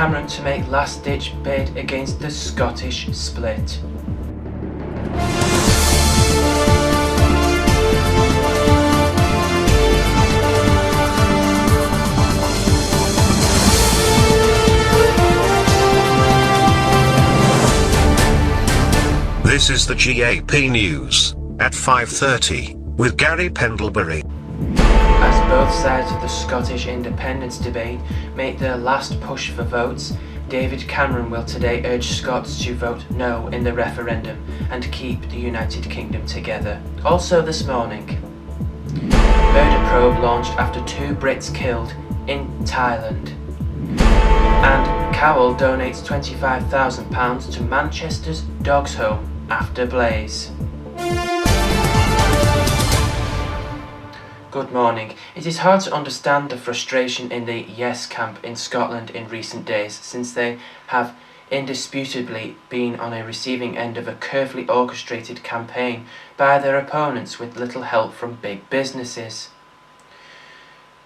Cameron to make last-ditch bid against the Scottish split. This is the GAP News at 5:30 with Gary Pendlebury. As both sides of the Scottish independence debate make their last push for votes, David Cameron will today urge Scots to vote no in the referendum and keep the United Kingdom together. Also this morning, murder probe launched after 2 Brits killed in Thailand. And Cowell donates £25,000 to Manchester's Dogs Home after blaze. Good morning. It is hard to understand the frustration in the Yes camp in Scotland in recent days, since they have indisputably been on a receiving end of a carefully orchestrated campaign by their opponents with little help from big businesses.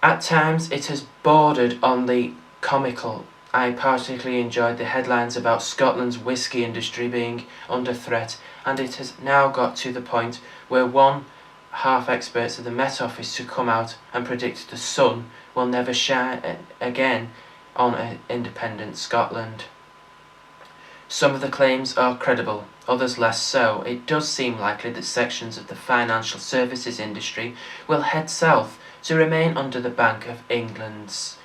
At times it has bordered on the comical. I particularly enjoyed the headlines about Scotland's whisky industry being under threat, and it has now got to the point where one half experts of the Met Office to come out and predict the sun will never shine again on independent Scotland. Some of the claims are credible, others less so. It does seem likely that sections of the financial services industry will head south to remain under the Bank of England's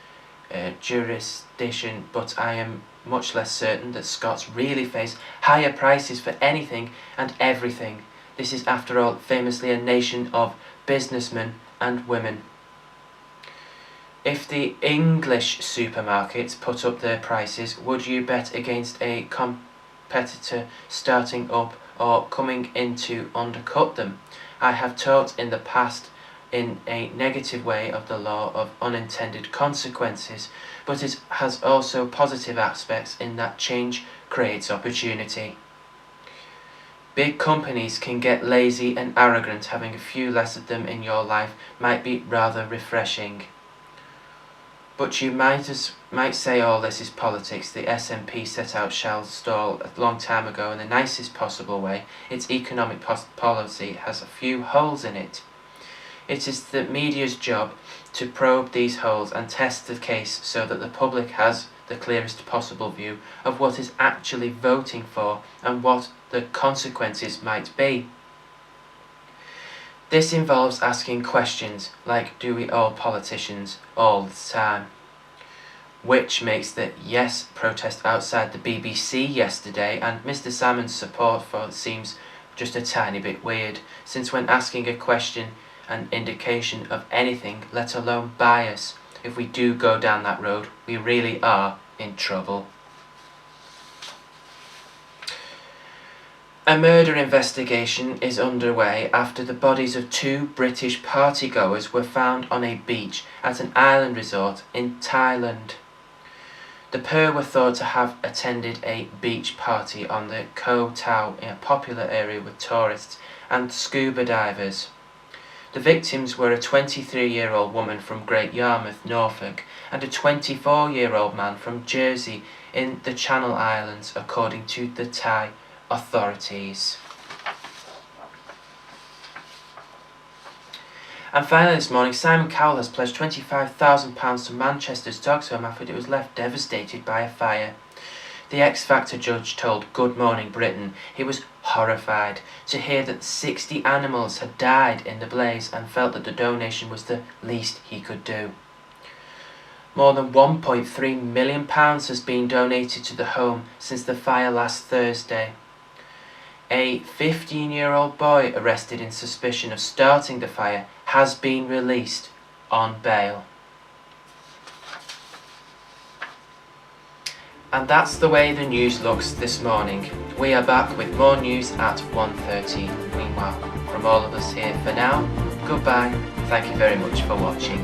jurisdiction, but I am much less certain that Scots really face higher prices for anything and everything. This is, after all, famously a nation of businessmen and women. If the English supermarkets put up their prices, would you bet against a competitor starting up or coming in to undercut them? I have talked in the past in a negative way of the law of unintended consequences, but it has also positive aspects in that change creates opportunity. Big companies can get lazy and arrogant. Having a few less of them in your life might be rather refreshing. But you might say all this is politics. The SNP set out Shell stall a long time ago in the nicest possible way. Its economic policy has a few holes in it. It is the media's job to probe these holes and test the case so that the public has the clearest possible view of what is actually voting for and what the consequences might be. This involves asking questions like, do we all politicians all the time? Which makes the Yes protest outside the BBC yesterday and Mr. Salmon's support for it seems just a tiny bit weird, since when asking a question an indication of anything, let alone bias, if we do go down that road, we really are in trouble. A murder investigation is underway after the bodies of 2 British partygoers were found on a beach at an island resort in Thailand. The pair were thought to have attended a beach party on the Koh Tao, in a popular area with tourists and scuba divers. The victims were a 23-year-old woman from Great Yarmouth, Norfolk, and a 24-year-old man from Jersey in the Channel Islands, according to the Thai authorities. And finally this morning, Simon Cowell has pledged £25,000 to Manchester's Dogs Home after it was left devastated by a fire. The X Factor judge told Good Morning Britain he was horrified to hear that 60 animals had died in the blaze and felt that the donation was the least he could do. More than £1.3 million has been donated to the home since the fire last Thursday. A 15-year-old boy arrested in suspicion of starting the fire has been released on bail. And that's the way the news looks this morning. We are back with more news at 1:30. Meanwhile, from all of us here for now, goodbye. Thank you very much for watching.